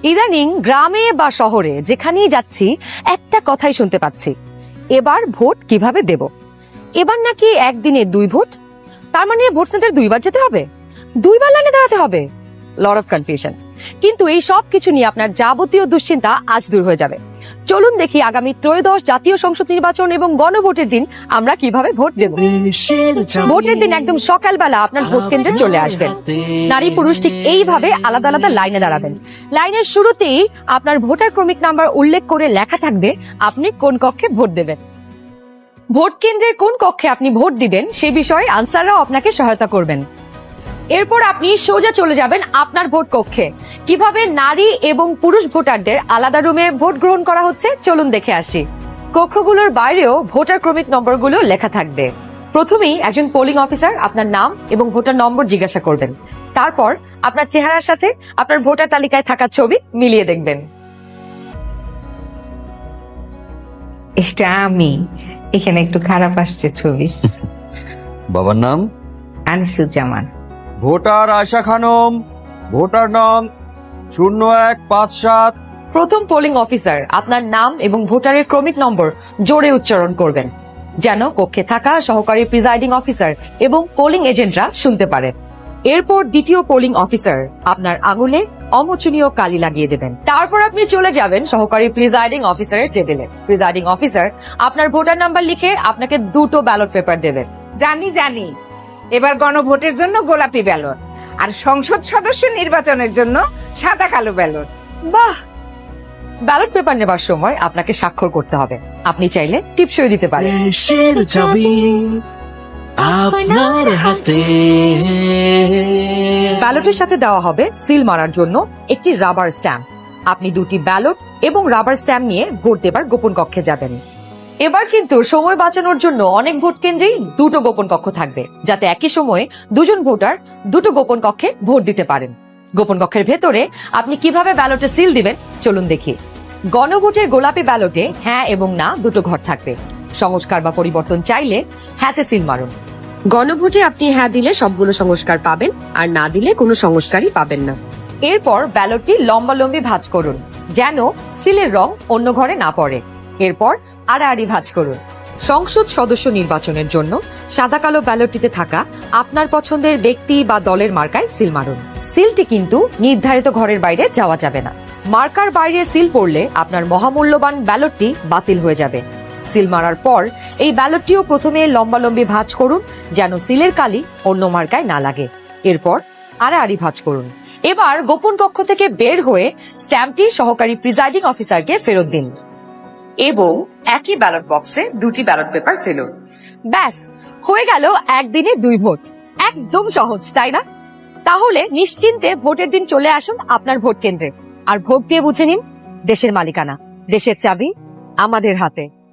ইদানিং গ্রামে বা শহরে যেখানেই যাচ্ছি একটা কথাই শুনতে পাচ্ছি, এবার ভোট কিভাবে দেব। এবার নাকি একদিনে 2 ভোট, তার মানে ভোট সেন্টার 2বার যেতে হবে, 2বার লাইনে দাঁড়াতে হবে। Lot of confusion. কিন্তু এই সব কিছু নিয়ে আপনার যাবতীয় দুশ্চিন্তা আজ দূর হয়ে যাবে। চলুন দেখি আগামী ত্রয়োদশ জাতীয় সংসদ নির্বাচন এবং গণভোটের দিন আমরা কিভাবে ভোট দেব। ভোটের দিন একদম সকালবেলা আপনার ভোট কেন্দ্রে চলে আসবেন। নারী পুরুষ ঠিক এইভাবে আলাদা আলাদা লাইনে দাঁড়াবেন। লাইনের শুরুতেই আপনার ভোটার ক্রমিক নাম্বার উল্লেখ করে লেখা থাকবে আপনি কোন কক্ষে ভোট দেবেন। ভোট কেন্দ্রের কোন কক্ষে আপনি ভোট দিবেন সে বিষয়ে আনসাররাও আপনাকে সহায়তা করবেন। এরপর আপনি সোজা চলে যাবেন আপনার ভোট কক্ষে। কিভাবে নারী এবং পুরুষ ভোটারদের আলাদা রুমে ভোট গ্রহণ করা হচ্ছে চলুন দেখে আসি। কক্ষগুলোর বাইরেও ভোটার ক্রমিক নম্বরগুলো লেখা থাকবে। প্রথমেই একজন পোলিং অফিসার আপনার নাম এবং ভোটার নম্বর জিজ্ঞাসা করবেন। তারপর আপনার চেহারার সাথে আপনার ভোটার তালিকায় থাকা ছবি মিলিয়ে দেখবেন। এটা আমি, এখানে একটু খারাপ আসছে ছবি। বাবার নাম আনিসুজ্জামান। ভোটার আয়শা খানম, ভোটার নং 0157। প্রথম পোলিং অফিসার আপনার নাম এবং ভোটারের ক্রমিক নম্বর জোরে উচ্চারণ করবেন যেন কক্ষে থাকা সহকারী প্রিজাইডিং অফিসার এবং পোলিং এজেন্টরা শুনতে পারে। এরপর দ্বিতীয় পোলিং অফিসার আপনার আঙুলে অমোচনীয় কালি লাগিয়ে দেবেন। তারপর আপনি চলে যাবেন সহকারী প্রিজাইডিং অফিসারের টেবিলে। প্রিজাইডিং অফিসার আপনার ভোটার নাম্বার লিখে আপনাকে 2টো ব্যালট পেপার দেবেন। জানি এবার গণভোটের জন্য গোলাপি ব্যালট আর সংসদ সদস্য নির্বাচনের জন্য সাদা কালো ব্যালট। বাহ! ব্যালট পেপার নেবার সময় আপনাকে স্বাক্ষর করতে হবে। আপনি চাইলে টিপসই দিতে পারেন। দেশের চাবি আপনার হাতে। ব্যালটের সাথে দেওয়া হবে সিল মারার জন্য একটি রাবার স্ট্যাম্প। আপনি 2টি ব্যালট এবং রাবার স্ট্যাম্প নিয়ে ভোট দেবার গোপন কক্ষে যাবেন। এবার কিন্তু সময় বাঁচানোর জন্য অনেক ভোট কেন্দ্রেই 2টো গোপন কক্ষ থাকবে, যাতে একই সময়ে 2জন ভোটার 2টো গোপন কক্ষে ভোট দিতে পারেন। গোপন কক্ষের ভেতরে আপনি কিভাবে ব্যালটে সিল দিবেন চলুন দেখি। গণভোটের গোলাপি ব্যালটে হ্যাঁ এবং না 2টো ঘর থাকবে। সংস্কার বা পরিবর্তন চাইলে হ্যাঁতে সিল মারুন। গণভোটে আপনি হ্যাঁ দিলে সবগুলো সংস্কার পাবেন, আর না দিলে কোনো সংস্কারই পাবেন না। এরপর ব্যালটটি লম্বালম্বি ভাঁজ করুন যেন সিলের রং অন্য ঘরে না পড়ে। এরপর আড়াআড়ি ভাঁজ করুন। সংসদ সদস্য নির্বাচনের জন্য সাদা কালো ব্যালটটিতে থাকা আপনার পছন্দের ব্যক্তি বা দলের মার্কায় সিল মারুন। সিলটি কিন্তু নির্ধারিত ঘরের বাইরে যাওয়া যাবে না। মার্কার বাইরে সিল পড়লে আপনার মহামূল্যবান ব্যালটটি বাতিল হয়ে যাবে। সিল মারার পর এই ব্যালটটিও প্রথমে লম্বালম্বি ভাঁজ করুন যেন সিলের কালি অন্য মার্কায় না লাগে। এরপর আড়াআড়ি ভাঁজ করুন। এবার গোপন কক্ষ থেকে বের হয়ে স্ট্যাম্পটি সহকারী প্রিজাইডিং অফিসারকে ফেরত দিন এবং একই ব্যালট বক্সে 2টি ব্যালট পেপার ফেলুন। ব্যাস, হয়ে গেল একদিনে 2 ভোট। একদম সহজ, তাই না? তাহলে নিশ্চিন্তে ভোটের দিন চলে আসুন আপনার ভোট কেন্দ্রে আর ভোট দিয়ে বুঝে নিন দেশের মালিকানা, দেশের চাবি আমাদের হাতে।